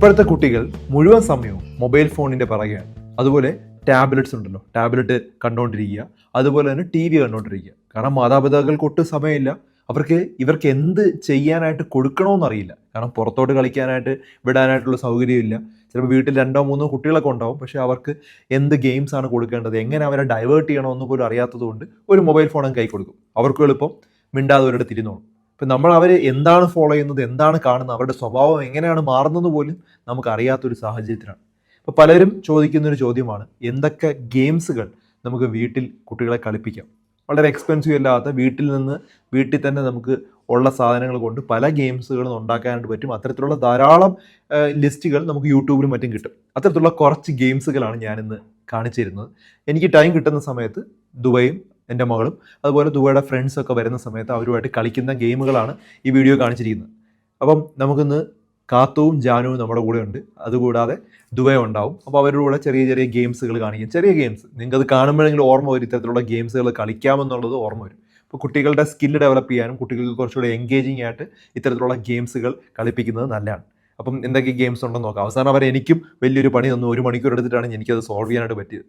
ഇപ്പോഴത്തെ കുട്ടികൾ മുഴുവൻ സമയവും മൊബൈൽ ഫോണിൻ്റെ പിറകെയാണ്. അതുപോലെ ടാബ്ലറ്റ്സ് ഉണ്ടല്ലോ, ടാബ്ലറ്റ് കണ്ടുകൊണ്ടിരിക്കുക, അതുപോലെ തന്നെ ടി വി കണ്ടുകൊണ്ടിരിക്കുക. കാരണം മാതാപിതാക്കൾക്ക് ഒട്ടും സമയമില്ല. ഇവർക്ക് എന്ത് ചെയ്യാനായിട്ട് കൊടുക്കണമെന്നറിയില്ല. കാരണം പുറത്തോട്ട് കളിക്കാനായിട്ട് വിടാനായിട്ടുള്ള സൗകര്യമില്ല. ചിലപ്പോൾ വീട്ടിൽ 2-3 കുട്ടികളൊക്കെ ഉണ്ടാവും. പക്ഷേ അവർക്ക് എന്ത് ഗെയിംസ് ആണ് കൊടുക്കേണ്ടത്, എങ്ങനെ അവരെ ഡൈവേർട്ട് ചെയ്യണമെന്ന് പോലും അറിയാത്തതുകൊണ്ട് ഒരു മൊബൈൽ ഫോൺ കൈ കൊടുക്കും. അവർക്ക് എളുപ്പം മിണ്ടാതെ അവരുടെ തിരിഞ്ഞോളും. ഇപ്പം നമ്മൾ അവർ എന്താണ് ഫോളോ ചെയ്യുന്നത്, എന്താണ് കാണുന്നത്, അവരുടെ സ്വഭാവം എങ്ങനെയാണ് മാറുന്നത് പോലും നമുക്ക് അറിയാത്തൊരു സാഹചര്യത്തിലാണ്. ഇപ്പോൾ പലരും ചോദിക്കുന്നൊരു ചോദ്യമാണ്, എന്തൊക്കെ ഗെയിംസുകൾ നമുക്ക് വീട്ടിൽ കുട്ടികളെ കളിപ്പിക്കാം? വളരെ എക്സ്പെൻസീവ് അല്ലാത്ത വീട്ടിൽ തന്നെ നമുക്ക് ഉള്ള സാധനങ്ങൾ കൊണ്ട് പല ഗെയിംസുകളും ഉണ്ടാക്കാനായിട്ട് പറ്റും. അത്തരത്തിലുള്ള ധാരാളം ലിസ്റ്റുകൾ നമുക്ക് യൂട്യൂബിലും മറ്റും കിട്ടും. അത്തരത്തിലുള്ള കുറച്ച് ഗെയിംസുകളാണ് ഞാനിന്ന് കാണിച്ചു തരുന്നത്. എനിക്ക് ടൈം കിട്ടുന്ന സമയത്ത് ദുബൈയും എൻ്റെ മകളും അതുപോലെ ദുബൈയുടെ ഫ്രണ്ട്സൊക്കെ വരുന്ന സമയത്ത് അവരുമായിട്ട് കളിക്കുന്ന ഗെയിമുകളാണ് ഈ വീഡിയോ കാണിച്ചിരിക്കുന്നത്. അപ്പം നമുക്കിന്ന് കാത്തുവും ജാനുവും നമ്മുടെ കൂടെ ഉണ്ട്. അതുകൂടാതെ ദുബൈ ഉണ്ടാവും. അപ്പോൾ അവരുടെ കൂടെ ചെറിയ ചെറിയ ഗെയിംസുകൾ കാണിക്കും. ചെറിയ ഗെയിംസ് നിങ്ങൾക്കത് കാണുമ്പോഴെങ്കിലും ഓർമ്മ വരും, ഇത്തരത്തിലുള്ള ഗെയിംസുകൾ കളിക്കാമെന്നുള്ളത് ഓർമ്മ വരും. ഇപ്പോൾ കുട്ടികളുടെ സ്കില്ല് ഡെവലപ്പ് ചെയ്യാനും കുട്ടികൾക്ക് കുറച്ചുകൂടെ എൻഗേജിങ് ആയിട്ട് ഇത്തരത്തിലുള്ള ഗെയിംസുകൾ കളിപ്പിക്കുന്നത് നല്ലതാണ്. അപ്പം എന്തൊക്കെ ഗെയിംസ് ഉണ്ടെന്ന് നോക്കാം. അവസാനം അവർ എനിക്കും വലിയൊരു പണി തന്നു. 1 മണിക്കൂർ എടുത്തിട്ടാണ് എനിക്കത് സോൾവ് ചെയ്യാനായിട്ട് പറ്റിയത്.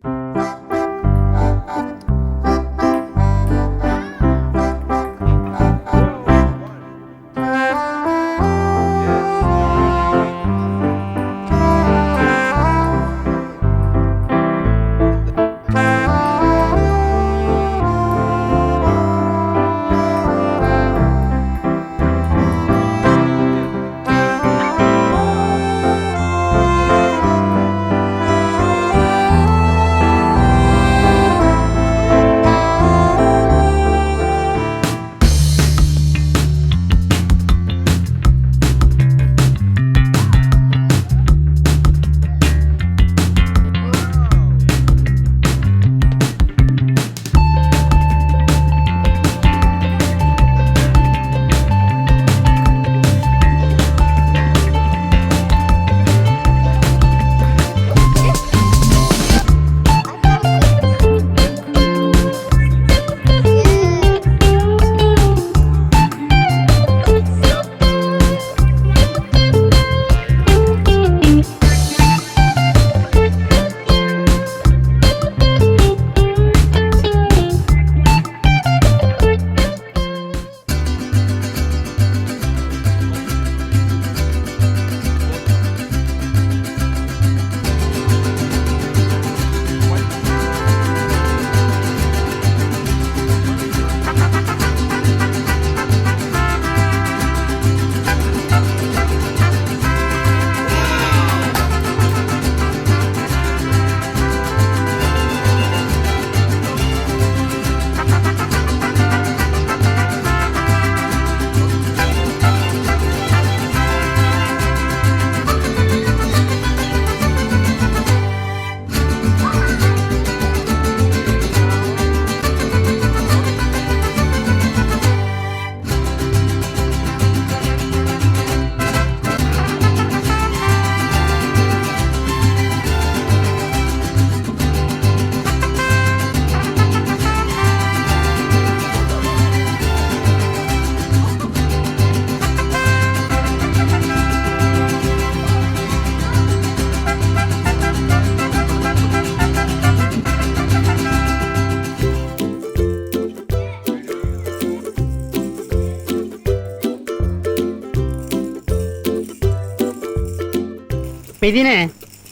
ഇതിനെ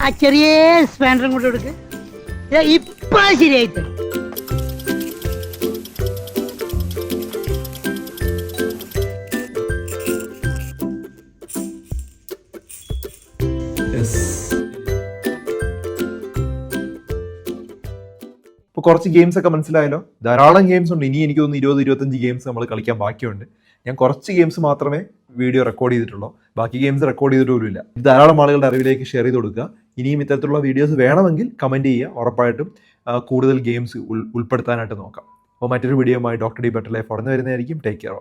ആ ചെറിയ സ്പാൻഡറും കൊണ്ട് കൊടുക്ക്. ഇപ്പൊ ശരിയായിട്ട് ഇപ്പോൾ കുറച്ച് ഗെയിംസ് ഒക്കെ മനസ്സിലായല്ലോ. ധാരാളം ഗെയിംസ് ഉണ്ട്. ഇനി എനിക്ക് തോന്നുന്നു 20-25 ഗെയിംസ് നമ്മൾ കളിക്കാൻ ബാക്കിയുണ്ട്. ഞാൻ കുറച്ച് ഗെയിംസ് മാത്രമേ വീഡിയോ റെക്കോർഡ് ചെയ്തിട്ടുള്ളൂ. ബാക്കി ഗെയിംസ് റെക്കോർഡ് ചെയ്തിട്ട് പോലുമില്ല. ഇത് ധാരാളം ആളുകളുടെ അറിവിലേക്ക് ഷെയർ ചെയ്ത് കൊടുക്കുക. ഇനിയും ഇത്തരത്തിലുള്ള വീഡിയോസ് വേണമെങ്കിൽ കമൻറ്റ് ചെയ്യുക. ഉറപ്പായിട്ടും കൂടുതൽ ഗെയിംസ് ഉൾപ്പെടുത്താനായിട്ട് നോക്കാം. അപ്പോൾ മറ്റൊരു വീഡിയോയുമായി ഡോക്ടർ ഡി ബെറ്റർ ലൈഫ് ഉടനെ വരുന്നതായിരിക്കും. Take care.